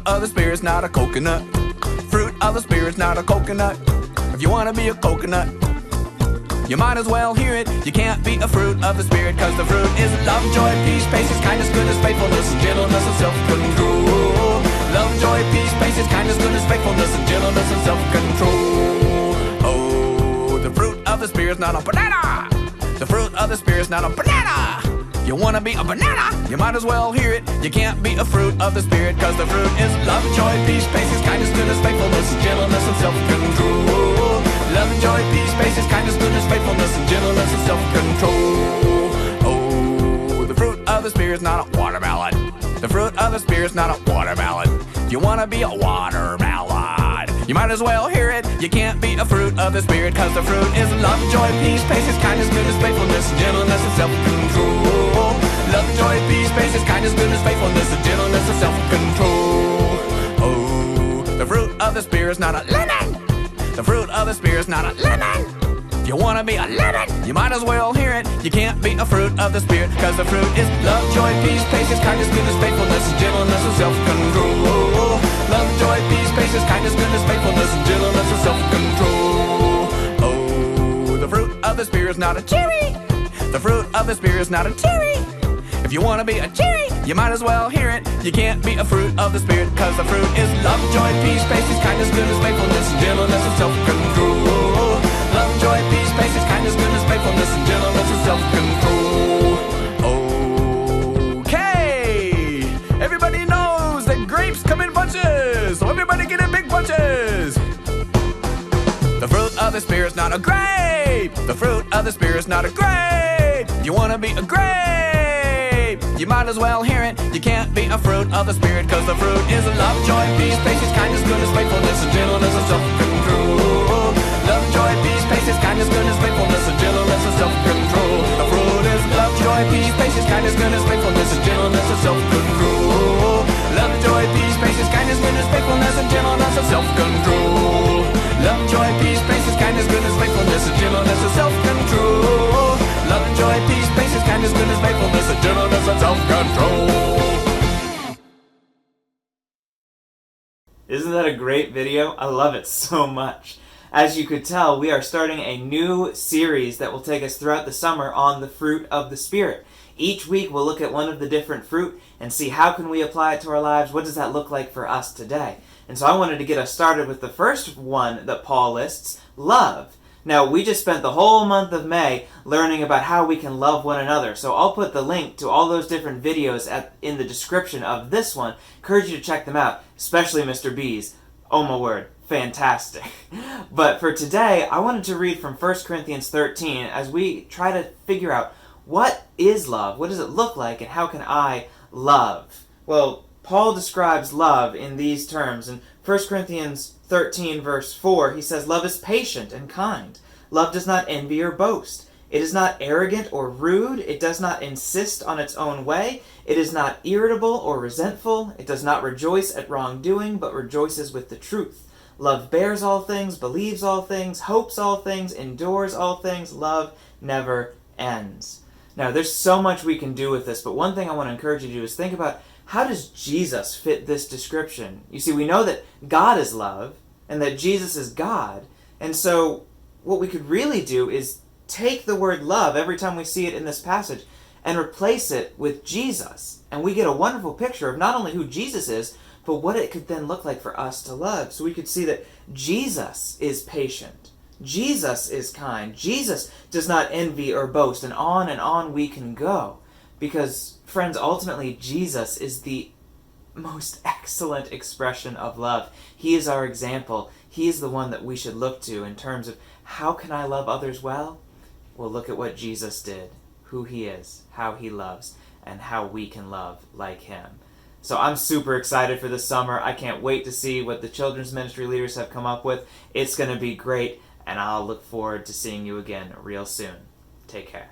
of the Spirit's not a coconut. Fruit of the Spirit's not a coconut. If you want to be a coconut, you might as well hear it. You can't be a fruit of the Spirit, cause the fruit is love, joy, peace, patience, kindness, goodness, faithfulness, and gentleness, and self-control. Love, joy, peace, patience, kindness, goodness, faithfulness, and gentleness, and self-control. Oh, the fruit of the Spirit's not a banana. The fruit of the Spirit's not a banana. You wanna be a banana? You might as well hear it. You can't be a fruit of the Spirit, cause the fruit is love, joy, peace, patience, kindness, goodness, faithfulness, and gentleness, and self-control. Love, joy, peace, patience, kindness, goodness, faithfulness, and gentleness, and self-control. Oh, the fruit of the Spirit's not a watermelon. The fruit of the Spirit's not a watermelon. If you wanna be a watermelon, you might as well hear it. You can't be a fruit of the Spirit, cause the fruit is love, joy, peace, patience, kindness, goodness, faithfulness, and gentleness, and self-control. Love, joy, peace, patience, kindness, goodness, faithfulness, and gentleness, and self-control. Oh, the fruit of the Spirit's not a lemon. The fruit of the Spirit's not a lemon. If you wanna be a lemon, you might as well hear it. You can't be a fruit of the Spirit, cause the fruit is love, joy, peace, patience, kindness, goodness, faithfulness, and gentleness, and self-control. Love, joy, peace, patience, kindness, goodness, faithfulness, and gentleness, and self-control. Oh, the fruit of the Spirit's not a cherry. The fruit of the Spirit's not a cherry. If you wanna be a cherry, you might as well hear it. You can't be a fruit of the Spirit, cause the fruit is love, joy, peace, patience, kindness, goodness, faithfulness, and gentleness, and self-control. Love, joy, peace, patience, kindness, goodness, faithfulness, and gentleness, and self-control. Okay! Everybody knows that grapes come in bunches, so everybody get in big bunches. The fruit of the Spirit's not a grape. The fruit of the Spirit's not a grape. You wanna be a grape, you might as well hear it. You can't be a fruit of the Spirit, cause the fruit is love, joy, peace, patience, kindness, goodness, faithfulness, and gentleness, and self-control. Love, joy, peace, patience, kindness, goodness, faithfulness, and gentleness, and self-control. The fruit is love, joy, peace, patience, kindness, goodness, faithfulness, and gentleness, and self-control. Love, joy, peace, patience, kindness, goodness, faithfulness, and gentleness, and self-control. Love, joy, peace, patience, kindness, goodness, faithfulness, and gentleness, and self-control. Love, joy, peace, patience, kindness, goodness, faithfulness, and gentleness, and self-control. Isn't that a great video? I love it so much. As you could tell, we are starting a new series that will take us throughout the summer on the fruit of the Spirit. Each week we'll look at one of the different fruit and see how can we apply it to our lives. What does that look like for us today? And so I wanted to get us started with the first one that Paul lists, love. Now, we just spent the whole month of May learning about how we can love one another. So I'll put the link to all those different videos in the description of this one. Encourage you to check them out, especially Mr. B's. Oh my word, fantastic. But for today, I wanted to read from 1 Corinthians 13 as we try to figure out what is love, what does it look like, and how can I love? Well, Paul describes love in these terms. In 1 Corinthians 13 verse 4, he says, love is patient and kind. Love does not envy or boast. It is not arrogant or rude. It does not insist on its own way. It is not irritable or resentful. It does not rejoice at wrongdoing, but rejoices with the truth. Love bears all things, believes all things, hopes all things, endures all things. Love never ends. Now, there's so much we can do with this, but one thing I want to encourage you to do is think about, how does Jesus fit this description? You see, we know that God is love and that Jesus is God. And so what we could really do is take the word love every time we see it in this passage and replace it with Jesus. And we get a wonderful picture of not only who Jesus is, but what it could then look like for us to love. So we could see that Jesus is patient. Jesus is kind. Jesus does not envy or boast. And on we can go. Because, friends, ultimately, Jesus is the most excellent expression of love. He is our example. He is the one that we should look to in terms of how can I love others well? Well, look at what Jesus did, who he is, how he loves, and how we can love like him. So I'm super excited for this summer. I can't wait to see what the children's ministry leaders have come up with. It's going to be great, and I'll look forward to seeing you again real soon. Take care.